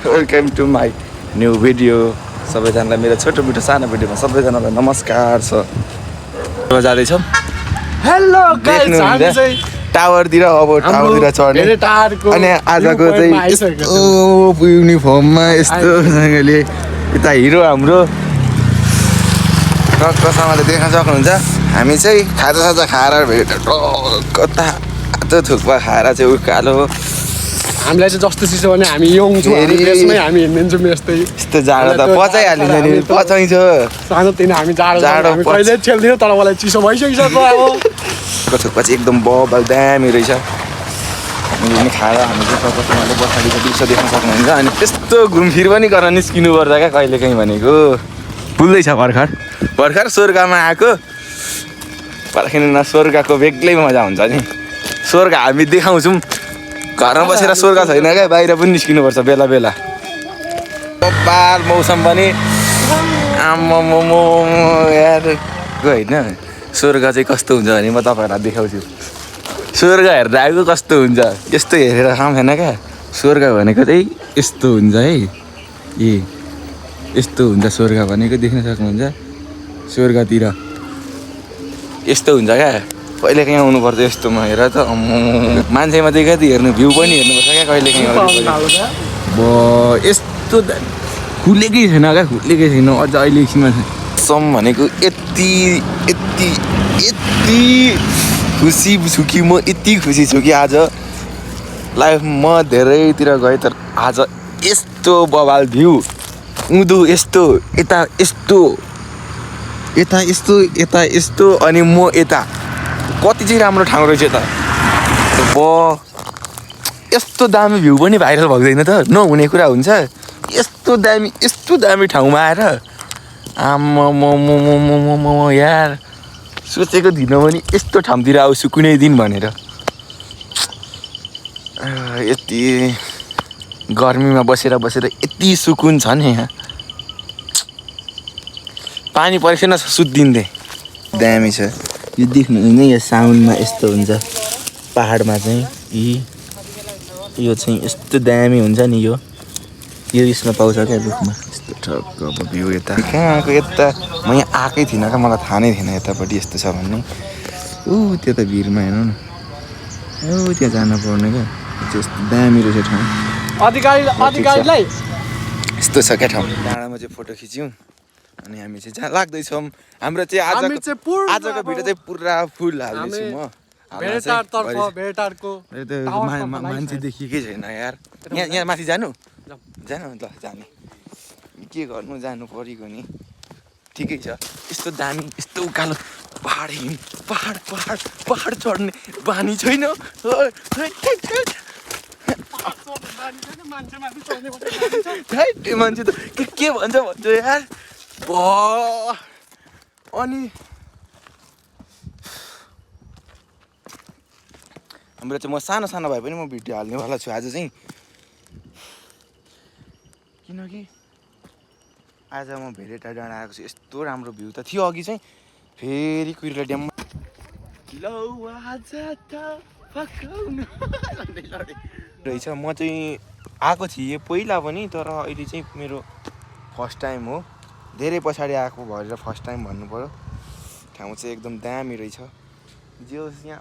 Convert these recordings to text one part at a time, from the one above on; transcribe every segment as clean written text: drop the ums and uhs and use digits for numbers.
Welcome to my new video. सबैजनालाई मेरो छोटो मिठो सानो भिडियोमा सबैजनालाई नमस्कार छ। जाँदैछौँ हेलो गाइस, हामी चाहिँ टावरतिर चढ्ने अनि आजको चाहिँ यस्तो युनिफर्ममा यस्तोसँगले यता हिरो हाम्रो टक्कसँगले देख्न सक्नुहुन्छ। हामी चाहिँ खाजा खाएर भेट कता थुक्पा खाएर चाहिँ उकालो हामीलाई चाहिँ जस्तो चिसो भने हामी यङ छौँ, देशमै हामी हिँड्छौँ यस्तो जाडो त पचाइहालिन्छ नि, पचाइन्छ सानो तिन हामी जाडो कहिले खेल्दिनँ तर मलाई चिसो भइसकिसक्यो। अब थुक्पा चाहिँ एकदम बबल दामी रहेछ। अनि खाएर हामी चाहिँ टक्कसँगले पछाडिको दृश्य देख्न सक्नुहुन्छ। अनि त्यस्तो घुमफिर पनि गर्न निस्किनु पर्छ क्या कहिलेकाहीँ भनेको। भुल्दैछ भर्खर स्वर्गमा आएको पर्खिनु न, स्वर्गको बेग्लै मजा हुन्छ नि। स्वर्ग हामी देखाउँछौँ, घरमा बसेर स्वर्ग छैन क्या, बाहिर पनि निस्किनुपर्छ बेला बेला। बब्बाल मौसम पनि आम्मामामा यार होइन। स्वर्ग चाहिँ कस्तो हुन्छ भने म तपाईँहरूलाई देखाउँछु। स्वर्ग हेरेर आएको कस्तो हुन्छ, यस्तो हेरेर काम छैन क्या। स्वर्ग भनेको चाहिँ यस्तो हुन्छ है, यस्तो हुन्छ स्वर्ग भनेको, देख्न सक्नुहुन्छ। स्वर्गतिर यस्तो हुन्छ क्या, कहिलेकाहीँ आउनुपर्छ यस्तोमा। हेर त मान्छेमा चाहिँ कति हेर्नु, भ्यू पनि हेर्नुपर्छ क्या कहिलेकाहीँ। यस्तो खुलेकै छैन क्या, खुलेकै छैन अझ अहिले एकछिनमा। सम भनेको यति खुसी छु कि म, यति खुसी छु कि आज लाइफमा धेरैतिर गएँ तर आज यस्तो बवाल भ्यू, उँधो यस्तो, यता यस्तो अनि म यता। कति चाहिँ राम्रो ठाउँ रहेछ त। यस्तो दामी भ्यू पनि भाइरल भइदैन त, नहुने कुरा हुन्छ। यस्तो दामी ठाउँमा आएर आम्मामामामामा यार, सोचेको थिइनँ पनि यस्तो ठाउँतिर आउँछु कुनै दिन भनेर। यति गर्मीमा बसेर यति सुकुन छ नि यहाँ। पानी परेको सुत्दिन्थे। दामी छ यो, देख्नुहुन्छ नि, यो साउन्डमा यस्तो हुन्छ। पाहाडमा चाहिँ यो चाहिँ यस्तो दामी हुन्छ नि। यो यसमा पाउँछ क्या रुखमा यस्तो ठक्क। अब भ्यू यता कहाँ आएको, यता म यहाँ आएकै थिइनँ क्या, मलाई थाहा नै थिएन यतापट्टि यस्तो छ भन्ने। त्यो त भिरमा हेर्नु न, त्यहाँ जानुपर्ने क्या। यस्तो दामी रहेछ ठाउँ। अधिकारीलाई यस्तो छ क्या ठाउँ। डाँडामा चाहिँ फोटो खिच्यौँ अनि हामी चाहिँ जहाँ लाग्दैछौँ। हाम्रो चाहिँ आजको भिडियो चाहिँ पुरा फुल हाल्दैछु म। मान्छे देखिएकै छैन यार। यहाँ माथि जानु ल, जाने के गर्नु, जानु परेको नि। ठिकै छ, यस्तो दामी, यस्तो उकालो पहाड चढ्ने बानी छैन। मान्छे त के भन्छ यार। अनि हाम्रो चाहिँ म सानो भए पनि म भिडियो हाल्नेवाला छु आज चाहिँ। किनकि आज म भेरेटा डाँडा आएको छु। यस्तो राम्रो भ्यू त थियो अघि चाहिँ। फेरि कुइरेला ड्याममा रहेछ। म चाहिँ आएको थिएँ पहिला पनि, तर अहिले चाहिँ मेरो फर्स्ट टाइम हो। धेरै पछाडि आएको भएर फर्स्ट टाइम भन्नु पऱ्यो। ठाउँ चाहिँ एकदम दामी रहेछ। जे होस्, यहाँ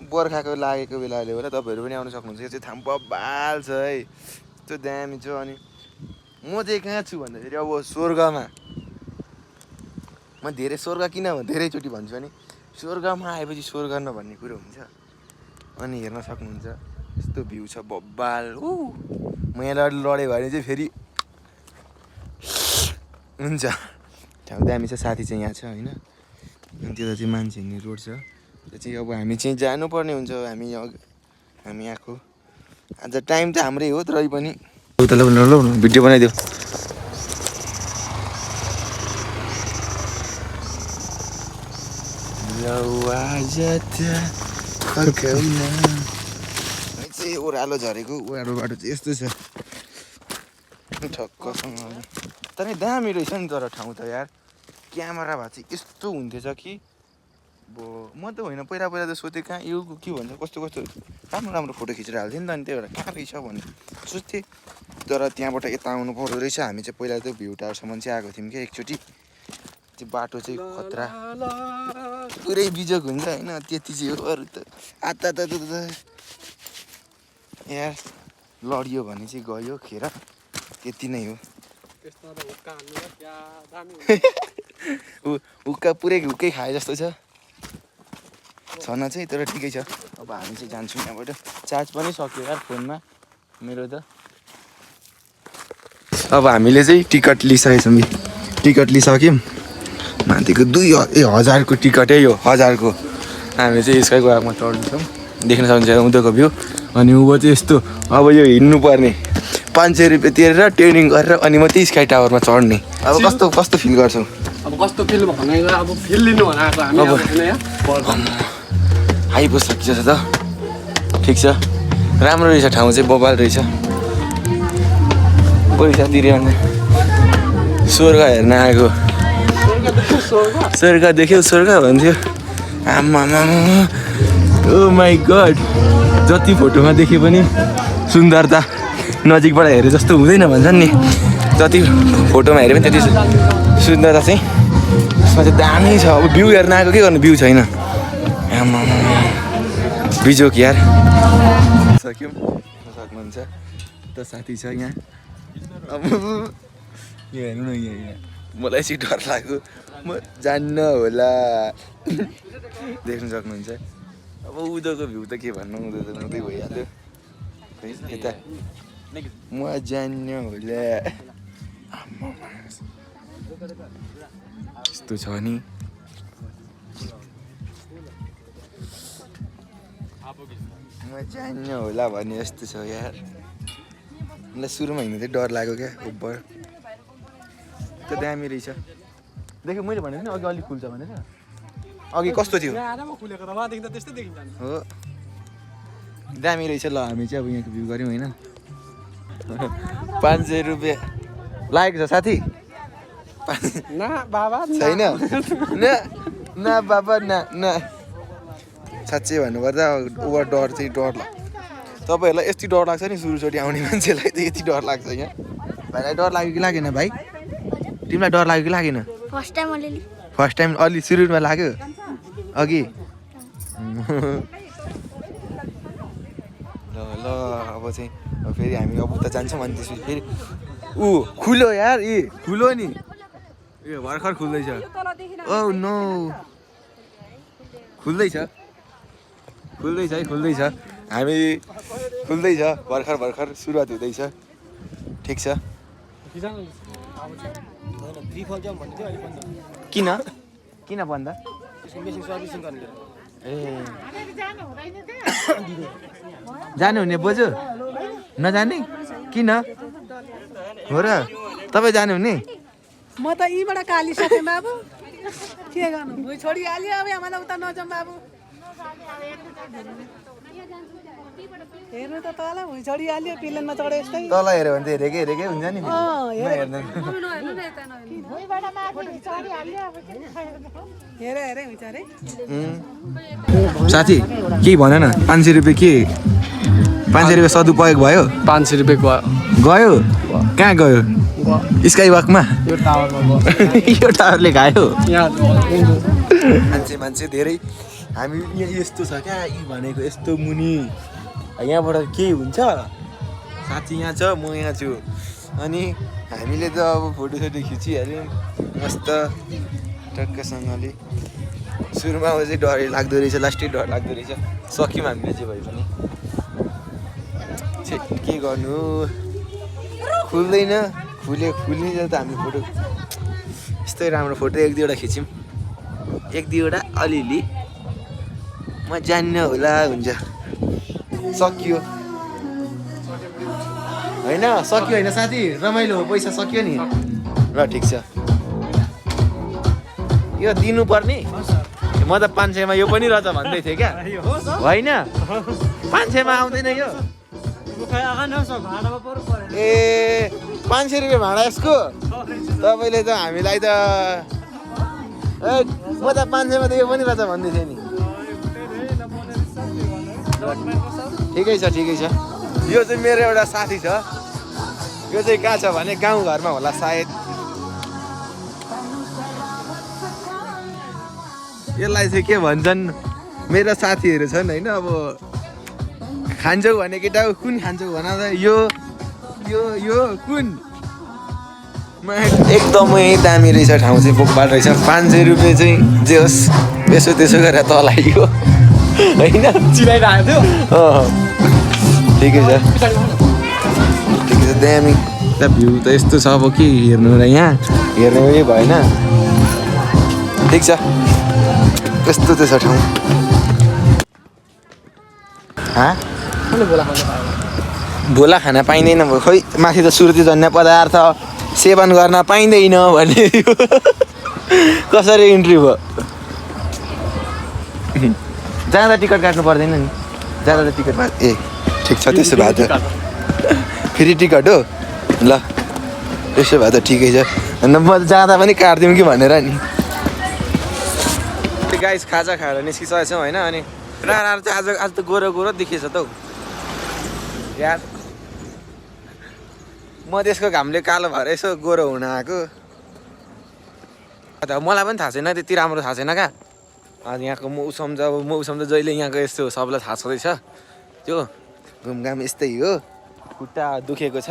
बर्खाको लागेको बेलाले होला तपाईँहरू पनि आउनु सक्नुहुन्छ। यो चाहिँ ठाउँ बब्बाल छ है, यस्तो दामी छ। अनि म चाहिँ कहाँ छु भन्दाखेरि अब स्वर्गमा। म स्वर्ग किन धेरैचोटि भन्छु भने, स्वर्गमा आएपछि स्वर्ग नभन्ने कुरो हुन्छ। अनि हेर्न सक्नुहुन्छ यस्तो भ्यू छ बब्बाल। म यहाँ लडेँ भने चाहिँ फेरि हुन्छ। ठाउँ दामी छ। साथी चाहिँ यहाँ छ होइन। अनि त्यो चाहिँ मान्छे हिँड्ने रोड छ। त्यो चाहिँ अब हामी चाहिँ जानुपर्ने हुन्छ। हामी आएको आज टाइम त हाम्रै हो, तर पनि भिडियो बनाइदेऊ। चाहिँ ओह्रालो झरेको ओह्रालो बाटो चाहिँ यस्तो छ ठक्कसँग। तर दामी रहेछ नि तर ठाउँ त यार। क्यामेरा भए चाहिँ यस्तो हुन्थेछ कि म त होइन, पहिला त सोचेँ कहाँ यो के भन्छ, कस्तो राम्रो फोटो खिचेर हाल्थेँ नि त। अनि त्यही भएर कहाँ रहेछ भन्ने सोच्थेँ। तर त्यहाँबाट यता आउनु पर्दो रहेछ हामी चाहिँ पहिला त्यो भ्यू टावरसम्म चाहिँ आएको थियौँ क्या एकचोटि त्यो बाटो चाहिँ खतरा पुरै बिजोग हुन्छ होइन त्यति चाहिँ हो अरू त आता त यार लडियो भने चाहिँ गयो खेर त्यति नै हो हुक्का पुरै हुक्कै खाए जस्तो छ छन चाहिँ तर ठिकै छ अब हामी चाहिँ जान्छौँ यहाँबाट चार्ज पनि सक्यो यार फोनमा मेरो त अब हामीले चाहिँ टिकट लिइसकेछौँ टिकट लिइसक्यौँ माथिको 1000को टिकटै यो 1000को हामी चाहिँ स्काई गोवामा चढ्छौँ देख्न सक्नुहुन्छ उँधोको भ्यू अनि उँभो चाहिँ यस्तो अब यो हिँड्नु पर्ने 500 रुपियाँ तिरेर ट्रेनिङ गरेर अनि मात्रै स्काई टावरमा चढ्ने अब कस्तो फिल गर्छौँ अब कस्तो फिल भनेको अब फिल लिनु भनेको हामी अब आइपुग्छ सकिन्छ त ठिक छ राम्रो रहेछ ठाउँ चाहिँ बबाल रहेछ पैसा तिर्यो भने स्वर्ग हेर्न आएको स्वर्ग देख्यो स्वर्ग भन्थ्यो आम्मा ओ माई गड जति फोटोमा देखे पनि सुन्दरता नजिकबाट हेरे जस्तो हुँदैन भन्छन् नि जति फोटोमा हेरे पनि त्यति सुन्दरता चाहिँ यसमा चाहिँ दामी छ अब भ्यू हेर्न आएको के गर्नु भ्यू छैन आम्मा बिजोक यार सक्यौँ सक्नुहुन्छ त साथी छ यहाँ अब यो हेर्नु न यहाँ मलाई चाहिँ डर लाग्यो म जान्न होला देख्नु सक्नुहुन्छ अब उँधोको भ्यू त के भन्नु उँधो त उँधै भइहाल्यो यता म जान्न होला यस्तो छ नि म जान्न होला भन्ने जस्तो छ यार मलाई सुरुमा हिँड्नु चाहिँ डर लाग्यो क्या उपर त दामी रहेछ देख्यो मैले भनेको नि अघि अलिक खुल्छ भनेर अघि कस्तो थियो हो दामी रहेछ ल हामी चाहिँ अब यहाँको भ्यू गऱ्यौँ होइन 500 रुपियाँ लागेको छ साथी छैन न बाबा न साँच्चै भन्नुपर्दा ओभर डर चाहिँ डर लाग्छ तपाईँहरूलाई यति डर लाग्छ नि सुरुचोटि आउने मान्छेलाई त यति डर लाग्छ यहाँ भाइलाई डर लाग्यो कि लागेन भाइ तिमीलाई डर लाग्यो कि लागेन फर्स्ट टाइम अलि सुरुमा लाग्यो अघि ल अब चाहिँ फेरि हामी अब उता जान्छौँ अनि त्यसपछि फेरि खुलो यार खुलो नि भर्खर खुल्दैछ ओ नो खुल्दैछ हामी खुल्दैछ भर्खर सुरुवात हुँदैछ ठिक छ किन भन्दा ए जानु हुने बोजू नजाने किन हो र तपाईँ जानुहुने म त यहीँबाट कालिसकेँ बाबु के गर्नु भुइँ छोडिहाल्यो अब हामीलाई उता नजाउँ बाबु हेर्नु त तल भुइँ छोडिहाल्यो पिलनमा चढे यस्तै तल हेऱ्यो भने त हेरेकै हुन्छ नि हेरे विचारे साथी केही भन न 500 रुपियाँ के 500 रुपियाँ सदुपयोग भयो 500 रुपियाँ गयो कहाँ गयो स्काई वकमा यो टावरले खायो मान्छे धेरै हामी यहाँ यस्तो छ क्या यी भनेको यस्तो मुनि यहाँबाट के हुन्छ साथी यहाँ छ म यहाँ छु अनि हामीले त अब फोटोसोटो खिचिहाल्यौँ मस्त टक्कसँगले सुरुमा चाहिँ डर लाग्दो रहेछ लास्टै डर लाग्दो रहेछ सक्यौँ हामीले चाहिँ भए पनि के गर्नु खुल्दैन खुल्ने त हामी फोटो यस्तै राम्रो फोटो एक दुईवटा खिच्यौँ एक दुईवटा अलिअलि म जान्न होला हुन्छ सकियो होइन सक्यो होइन साथी रमाइलो हो पैसा सक्यो नि ल ठिक छ यो दिनुपर्ने म त 500मा यो पनि रहेछ भन्दै थिएँ क्या होइन 500मा आउँदैन यो ए 500 रुपियाँ भाडा यसको तपाईँले त हामीलाई त ए म त 500मा त यो पनि रहेछ भन्दै थिएँ नि ठिकै छ यो चाहिँ मेरो एउटा साथी छ यो चाहिँ कहाँ छ भने गाउँघरमा होला सायद। यसलाई चाहिँ के भन्छन् मेरो साथीहरू छन् होइन, अब खान्छौ भने केटा कुन खान्छौ भन त, यो यो यो कुन एकदमै दामी रहेछ ठाउँ चाहिँ, बोकपाल रहेछ। 500 रुपियाँ चाहिँ जे होस् यसो त्यसो गरेर तल आइयो होइन, चिनाइरहेको थियो। ठिकै छ ठिकै छ, दामी त भ्यू त यस्तो छ अब के हेर्नु र, यहाँ हेर्ने पनि भएन। ठिक छ यस्तो चाहिँ छ ठाउँ। भोला खान पाइँदैन भयो, खोइ माथि त सुर्तीजन्य पदार्थ सेवन गर्न पाइँदैन भने कसरी इन्ट्री भयो। जाँदा टिकट काट्नु पर्दैन नि, जाँदा त टिकट ए ठिक छ त्यसो भए त फ्री टिकट हो ल, त्यसो भए त ठिकै छ। अन्त म जाँदा पनि काटिदिउँ कि भनेर नि। गाइस खाजा खाएर निस्किसकेको छौँ होइन, अनि रार चाहिँ आज त गोरो गोरो देखिएछ त हौ यार। मधेसको घामले कालो भएर यसो गोरो हुन आएको। मलाई पनि थाहा छैन त्यति राम्रो थाहा छैन क्या। यहाँको मौसम त जहिले यहाँको यस्तो सबलाई थाहा छँदैछ। त्यो घुमघाम यस्तै हो, खुट्टा दुखेको छ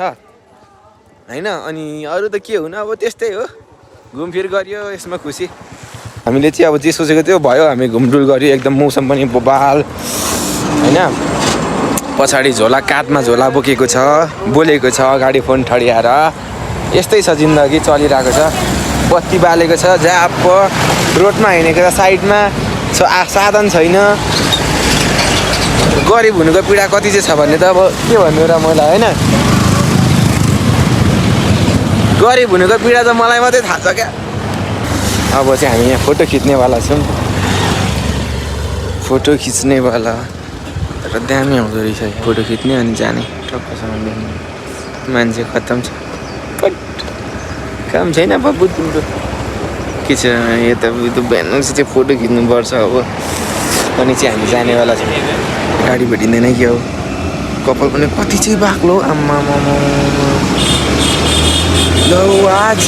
होइन। अनि अरू त के हुनु, अब त्यस्तै हो, घुमफिर गरियो यसमा खुसी। हामीले चाहिँ अब जे सोचेको थियो भयो, हामी घुमडुल गऱ्यो एकदम, मौसम पनि बबाल होइन। पछाडि झोला काँधमा झोला बोकेको छ, बोलेको छ, अगाडि फोन ठडियाएर यस्तै छ जिन्दगी चलिरहेको छ। बत्ती बालेको छ जाप, रोडमा हिँडेको छ, साइडमा साधन छैन। गरिब हुनुको पीडा कति चाहिँ छ भन्ने त अब के भन्नु र मलाई होइन। गरिब हुनुको पीडा त मलाई मात्रै थाहा छ क्या। अब चाहिँ हामी यहाँ फोटो खिच्नेवाला छौँ, फोटो खिच्नेवाला तर दामी आउँदो रहेछ फोटो खिच्ने अनि जाने टक्कसँग देख्ने। मान्छे खत्तम छ, काम छैन बब्बु तिम्रो के छ यता बिहान चाहिँ फोटो खिच्नुपर्छ अब। अनि चाहिँ हामी जानेवाला छौँ, गाडी भेटिँदैन क्या हो। कपाल पनि कति चाहिँ बाक्लो आम्मा ल आज